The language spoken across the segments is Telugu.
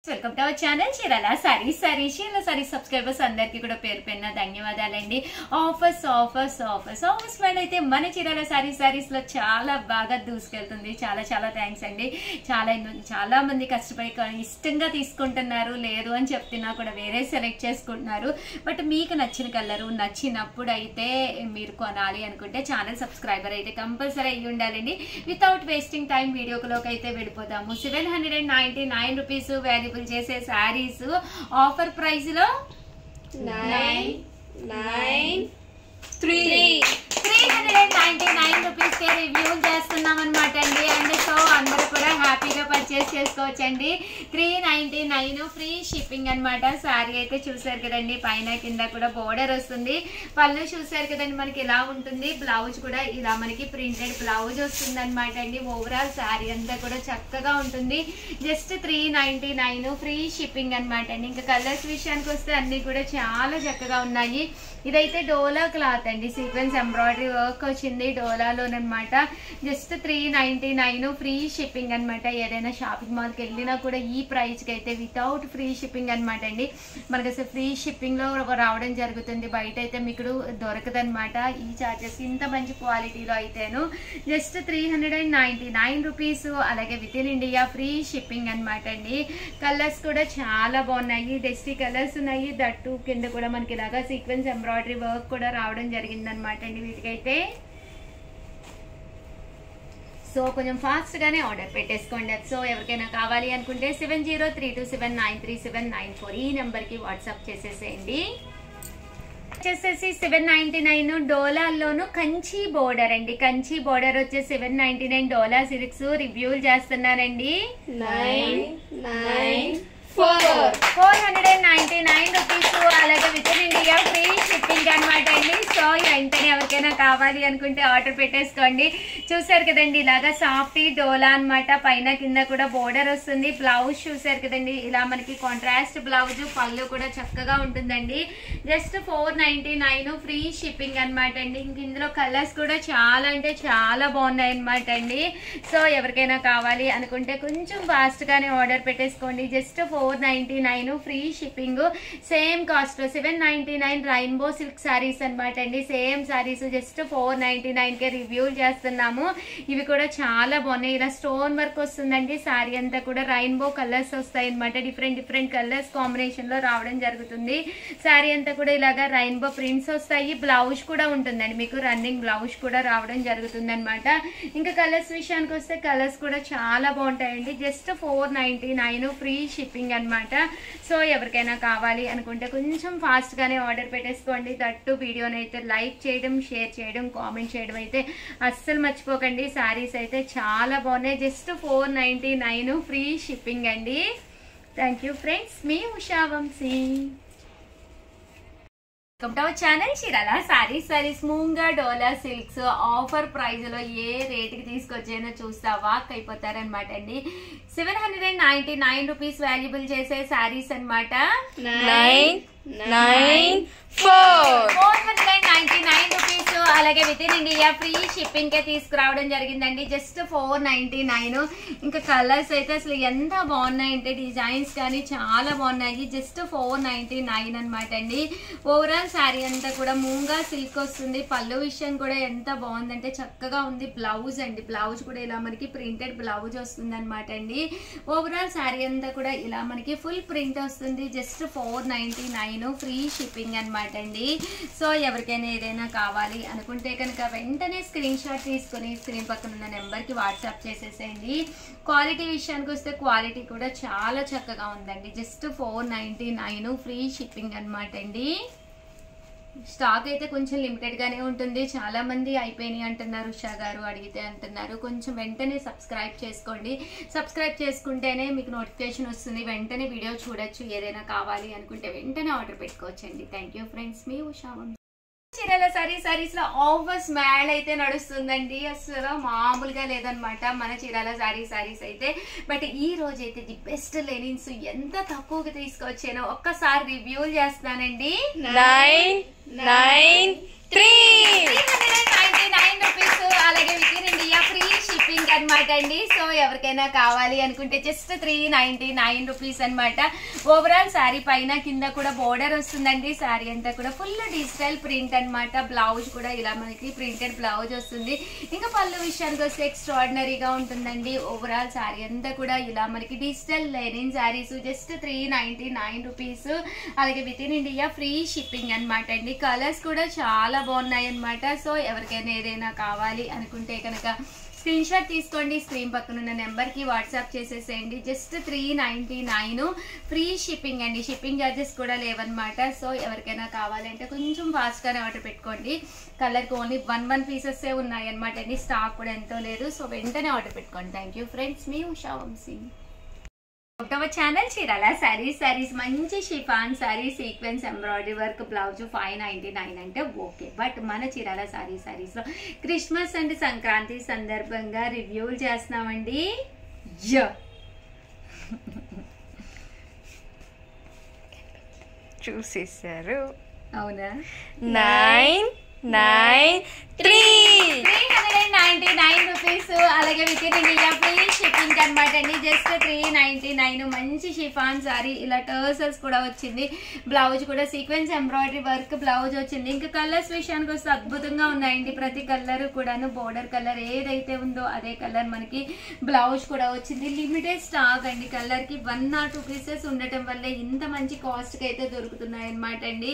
Welcome to our channel Chirala sarees Chirala sarees subscribers అందరికీ కూడా పేరు పేరున ధన్యవాదాలండి. ఆఫర్స్ మేడం అయితే మన చీరాల సారీస్ లో చాలా బాగా దూసుకెళ్తుంది. చాలా థ్యాంక్స్ అండి. చాలా మంది కష్టపడి ఇష్టంగా తీసుకుంటున్నారు. లేదు అని చెప్తున్నా కూడా వేరే సెలెక్ట్ చేసుకుంటున్నారు. బట్ మీకు నచ్చిన కలరు నచ్చినప్పుడు అయితే మీరు కొనాలి అనుకుంటే ఛానల్ సబ్స్క్రైబర్ అయితే కంపల్సరీ అయ్యి ఉండాలండి. వితౌట్ వేస్టింగ్ టైం వీడియోలోకి అయితే వెళ్ళిపోతాము. 799 రూపీస్ వాల్యూ చేసే సారీస్ ఆఫర్ ప్రైస్ లో 399 రూపీస్ కే రివ్యూ చేస్తున్నాం అనమాట అండి. అండ్ సో అందరూ కూడా హ్యాపీగా పర్చేస్ చేసుకోవచ్చండి. 399 ఫ్రీ షిప్పింగ్ అనమాట. సారీ అయితే చూసారు కదండి, పైన కింద కూడా బోర్డర్ వస్తుంది. పళ్ళు చూసారు కదండి మనకి ఇలా ఉంటుంది. బ్లౌజ్ కూడా ఇలా మనకి ప్రింటెడ్ బ్లౌజ్ వస్తుంది అనమాట అండి. ఓవరాల్ సారీ అంతా కూడా చక్కగా ఉంటుంది. జస్ట్ 399 ఫ్రీ షిప్పింగ్ అనమాట అండి. ఇంకా కలర్స్ విషయానికి వస్తే అన్ని కూడా చాలా చక్కగా ఉన్నాయి. ఇదైతే డోలా క్లాత్ అండి, సీక్వెన్స్ ఎంబ్రాయిడరీ వర్క్ వచ్చింది డోలాలోనమాట. జస్ట్ 399 ఫ్రీ షిప్పింగ్ అనమాట. ఏదైనా షాపింగ్ మాల్కి వెళ్ళినా కూడా ఈ ప్రైస్కి అయితే వితౌట్ ఫ్రీ షిప్పింగ్ అనమాట అండి. మనకి అసలు ఫ్రీ షిప్పింగ్లో రావడం జరుగుతుంది. బయట అయితే మీకు దొరకదనమాట ఈ చార్జెస్ ఇంత మంచి క్వాలిటీలో అయితేను. Just 399 rupees. అలాగే with in India free shipping అనమాట అండి. కలర్స్ కూడా చాలా బాగున్నాయి. డస్టీ కలర్స్ ఉన్నాయి. దట్టు కింద కూడా మనకి ఇలాగా సీక్వెన్స్ ఎంబ్రాయిడరీ వర్క్ కూడా రావడం జరిగింది అనమాట అండి వీటికైతే. సో కొంచెం ఫాస్ట్ గానే ఆర్డర్ పెట్టేసుకోండి. సో ఎవరికైనా కావాలి అనుకుంటే 703227937994 ఈ నెంబర్ కి వాట్సాప్ చేసేసేయండి. వచ్చేసేసి 799 డోలాల్లోను కంచి బోర్డర్ అండి. కంచి బోర్డర్ వచ్చే 799 డోలా సిల్క్స్ రివ్యూలు చేస్తున్నానండి. 499 రూపీస్. అలాగే with in India free shipping అనమాట అండి. సో వెంటనే ఎవరికైనా కావాలి అనుకుంటే ఆర్డర్ పెట్టేసుకోండి. చూసారు కదండి ఇలాగా సాఫ్ట్ డోలా అనమాట. పైన కింద కూడా బోర్డర్ వస్తుంది. బ్లౌజ్ చూసారు కదండి ఇలా మనకి కాంట్రాస్ట్ బ్లౌజ్. పళ్ళు కూడా చక్కగా ఉంటుందండి. జస్ట్ 499 ఫ్రీ షిప్పింగ్ అనమాట అండి. ఇంక ఇందులో కలర్స్ కూడా చాలా అంటే చాలా బాగున్నాయి అనమాట అండి. సో ఎవరికైనా కావాలి అనుకుంటే కొంచెం ఫాస్ట్ గానే ఆర్డర్ పెట్టేసుకోండి. Just 499 free shipping. Same cost 799 rainbow silk saris అనమాట అండి. సేమ్ సారీస్ జస్ట్ 499 కే రివ్యూలు చేస్తున్నాము. ఇవి కూడా చాలా బాగున్నాయి. ఇలా స్టోన్ వర్క్ వస్తుందండి. సారీ అంతా కూడా రైన్బో కలర్స్ వస్తాయి అనమాట. డిఫరెంట్ కలర్స్ కాంబినేషన్ లో రావడం జరుగుతుంది. సారీ అంతా కూడా ఇలాగా రైన్బో ప్రింట్స్ వస్తాయి. బ్లౌజ్ కూడా ఉంటుందండి మీకు. రన్నింగ్ బ్లౌజ్ కూడా రావడం జరుగుతుంది అనమాట. ఇంకా కలర్స్ విషయానికి వస్తే కలర్స్ కూడా చాలా బాగుంటాయండి. జస్ట్ 499 ఫ్రీ షిప్పింగ్ అనమాట. సో ఎవరికైనా కావాలి అనుకుంటే కొంచెం ఫాస్ట్ గానే ఆర్డర్ పెట్టేసుకోండి. తట్టు వీడియోని అయితే లైక్ చేయడం, షేర్ చేయడం, కామెంట్ చేయడం అయితే అస్సలు మర్చిపోకండి. సారీస్ అయితే చాలా బాగున్నాయి. జస్ట్ 499 ఫ్రీ షిప్పింగ్ అండి. థ్యాంక్ యూ ఫ్రెండ్స్, మీ Usha Vamsi. Channel Chirala sarees Moonga Dola silks offer price లో ఏ రేటుకి తీసుకొచ్చానో చూస్తా వాక్ అయిపోతారనమాట అండి. 799 రూపీస్ వాల్యుబుల్ చేసే సారీస్ అనమాట. 499 రూపీస్. అలాగే with in India free shipping కే తీసుకురావడం జరిగిందండి. జస్ట్ 499. ఇంకా కలర్స్ అయితే అసలు ఎంత బాగున్నాయంటే డిజైన్స్ కానీ చాలా బాగున్నాయి. జస్ట్ 499 అనమాట అండి. ఓవరాల్ శారీ అంతా కూడా మూంగా సిల్క్ వస్తుంది. పళ్ళు విషయం కూడా ఎంత బాగుందంటే చక్కగా ఉంది. బ్లౌజ్ అండి, బ్లౌజ్ కూడా ఇలా మనకి ప్రింటెడ్ బ్లౌజ్ వస్తుంది అనమాట అండి. ఓవరాల్ శారీ అంతా కూడా ఇలా మనకి ఫుల్ ప్రింట్ వస్తుంది. జస్ట్ 499 ఫ్రీ షిప్పింగ్ అనమాట అండి. సో ఎవరికైనా ఏదైనా కావాలి అనుకుంటే కనుక వెంటనే స్క్రీన్ షాట్ తీసుకుని స్క్రీన్ పక్కన ఉన్న నెంబర్కి వాట్సాప్ చేసేసేయండి. క్వాలిటీ విషయానికి వస్తే క్వాలిటీ కూడా చాలా చక్కగా ఉందండి. జస్ట్ 499 ఫ్రీ షిప్పింగ్ అనమాట అండి. స్టాక్ అయితే కొంచెం లిమిటెడ్ గానే ఉంటుంది. చాలా మంది అయిపోయినాయి అంటున్నారు, ఉషా గారు అడిగితే అంటున్నారు. కొంచెం వెంటనే సబ్స్క్రైబ్ చేసుకోండి. సబ్స్క్రైబ్ చేసుకుంటేనే మీకు నోటిఫికేషన్ వస్తుంది. వెంటనే వీడియో చూడొచ్చు. ఏదైనా కావాలి అనుకుంటే వెంటనే ఆర్డర్ పెట్టుకోవచ్చండి. థ్యాంక్ యూ ఫ్రెండ్స్, మీ ఉషా. చీరాల సారీస్ లో ఆఫర్స్ మ్యాడ్ అయితే నడుస్తుందండి. అసలు మామూలుగా లేదనమాట మన చీరాల సారీస్ అయితే. బట్ ఈ రోజు అయితే ది బెస్ట్ లెనిన్స్ ఎంత తక్కువగా తీసుకొచ్చానో ఒక్కసారి రివ్యూలు చేస్తానండి. 999 399 రూపీస్. అలాగే with in India free shipping అనమాట అండి. సో ఎవరికైనా కావాలి అనుకుంటే జస్ట్ 399 రూపీస్ అనమాట. ఓవరాల్ శారీ పైన కింద కూడా బోర్డర్ వస్తుందండి. శారీ అంతా కూడా ఫుల్ డిజిటల్ ప్రింట్ అనమాట. బ్లౌజ్ కూడా ఇలా మనకి ప్రింటెడ్ బ్లౌజ్ వస్తుంది. ఇంకా పళ్ళు విషయానికి వస్తే ఎక్స్ట్రాడినరీగా ఉంటుందండి. ఓవరాల్ శారీ అంతా కూడా ఇలా మనకి digital linen sarees just 399 rupees. అలాగే with in India free shipping అనమాట అండి. కలర్స్ కూడా చాలా బాగున్నాయి అనమాట. సో ఎవరికైనా ఏదైనా కావాలి అనుకుంటే కనుక స్క్రీన్ షాట్ తీసుకోండి. స్క్రీన్ పక్కన ఉన్న నెంబర్కి వాట్సాప్ చేసేసేయండి. జస్ట్ 399 ఫ్రీ షిప్పింగ్ అండి. షిప్పింగ్ ఛార్జెస్ కూడా లేవన్నమాట. సో ఎవరికైనా కావాలంటే కొంచెం ఫాస్ట్గానే ఆర్డర్ పెట్టుకోండి. కలర్కి ఓన్లీ 1 పీసెస్ ఉన్నాయి అనమాట అండి. స్టాక్ కూడా ఎంతో లేదు. సో వెంటనే ఆర్డర్ పెట్టుకోండి. Thank you friends. మీ ఉషా వంశీ. ఒకటవ ఛానల్ చీరాల సారీస్ మంచి chiffon saree sequence embroidery work blouse 599 అంటే ఓకే. బట్ మన చీరాల సారీస్ లో క్రిస్మస్ అండ్ సంక్రాంతి సందర్భంగా రివ్యూలు చేస్తున్నామండి. చూసేసారు అవునా? 399 రూపీస్. అలాగే with in India free shipping అనమాట అండి. జస్ట్ 399 మంచి షిఫాన్ సారీ. ఇలా టర్సల్స్ కూడా వచ్చింది. బ్లౌజ్ కూడా సీక్వెన్స్ ఎంబ్రాయిడరీ వర్క్ బ్లౌజ్ వచ్చింది. ఇంకా కలర్స్ విషయానికి వస్తే అద్భుతంగా ఉన్నాయండి. ప్రతి కలర్ కూడాను బోర్డర్ కలర్ ఏదైతే ఉందో అదే కలర్ మనకి బ్లౌజ్ కూడా వచ్చింది. లిమిటెడ్ స్టాక్ అండి. కలర్ కి 1 or 2 పీసెస్ ఉండటం వల్లే ఇంత మంచి కాస్ట్ కి అయితే దొరుకుతున్నాయి అనమాట అండి.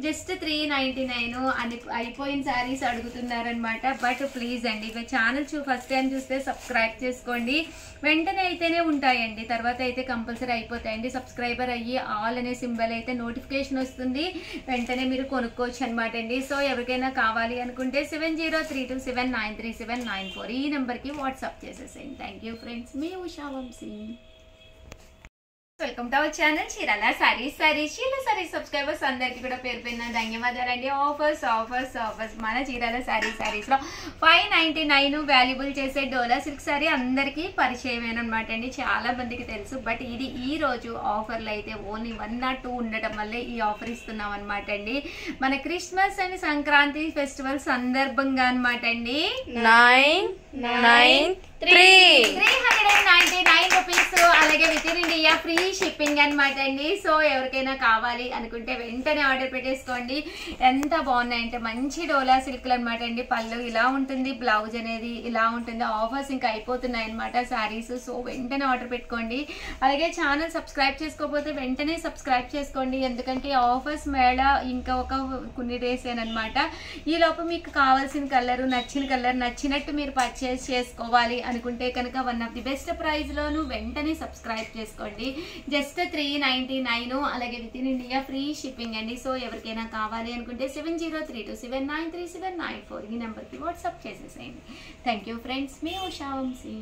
జస్ట్ 399 అని అయిపోయిన సారీస్ అడుగుతున్నారనమాట. బట్ ప్లీజ్ అండి ఇక ఛానల్ ఫస్ట్ టైం చూస్తే సబ్స్క్రైబ్ చేసుకోండి. వెంటనే అయితేనే ఉంటాయండి. తర్వాత అయితే కంపల్సరీ అయిపోతాయండి. సబ్స్క్రైబర్ అయ్యి ఆల్ అనే సింబల్ అయితే నోటిఫికేషన్ వస్తుంది. వెంటనే మీరు కొనుక్కోవచ్చు అనమాట అండి. సో ఎవరికైనా కావాలి అనుకుంటే 7032793794 ఈ నెంబర్కి వాట్సాప్ చేసేసేయండి. Thank you friends. మీ Usha Vamsi. Welcome to our channel Chirala sarees. Chirala sarees subscribers అందరికి కూడా పేరు పేరున ధన్యవాదాలండి. ఆఫర్స్ మన చీరాల సారీస్ లో 599 వాల్యుబుల్ చేసే డోలా సిల్క్ సారీ అందరికీ పరిచయమేనమాట అండి. చాలా మందికి తెలుసు. బట్ ఇది ఈ రోజు ఆఫర్లు అయితే ఓన్లీ 1 or 2 ఉండటం వల్లే ఈ ఆఫర్ ఇస్తున్నాం అనమాట అండి. మన క్రిస్మస్ అండ్ సంక్రాంతి ఫెస్టివల్ సందర్భంగా అనమాట అండి. 399 రూపీస్. అలాగే with in India free shipping అనమాట అండి. సో ఎవరికైనా కావాలి అనుకుంటే వెంటనే ఆర్డర్ పెట్టేసుకోండి. ఎంత బాగున్నాయంటే మంచి డోలా సిల్క్లు అనమాట అండి. పళ్ళు ఇలా ఉంటుంది, బ్లౌజ్ అనేది ఇలా ఉంటుంది. ఆఫర్స్ ఇంకా అయిపోతున్నాయి అనమాట శారీస్. సో వెంటనే ఆర్డర్ పెట్టుకోండి. అలాగే ఛానల్ సబ్స్క్రైబ్ చేసుకోకపోతే వెంటనే సబ్స్క్రైబ్ చేసుకోండి. ఎందుకంటే ఆఫర్స్ మేళ ఇంకా కొన్ని డేస్ అనమాట. ఈ లోపు మీకు కావాల్సిన కలర్ నచ్చినట్టు మీరు పర్చేస్ చేసుకోవాలి అనుకుంటే కనుక 1 of the బెస్ట్ ప్రైస్ లోను వెంటనే సబ్స్క్రైబ్ చేసుకోండి. జస్ట్ 399. అలాగే with in India free shipping అండి. సో ఎవరికైనా కావాలి అనుకుంటే 7032793794 ఈ నెంబర్కి వాట్సాప్ చేసేసేయండి. Thank you friends. మీ ఉషా వంశీ.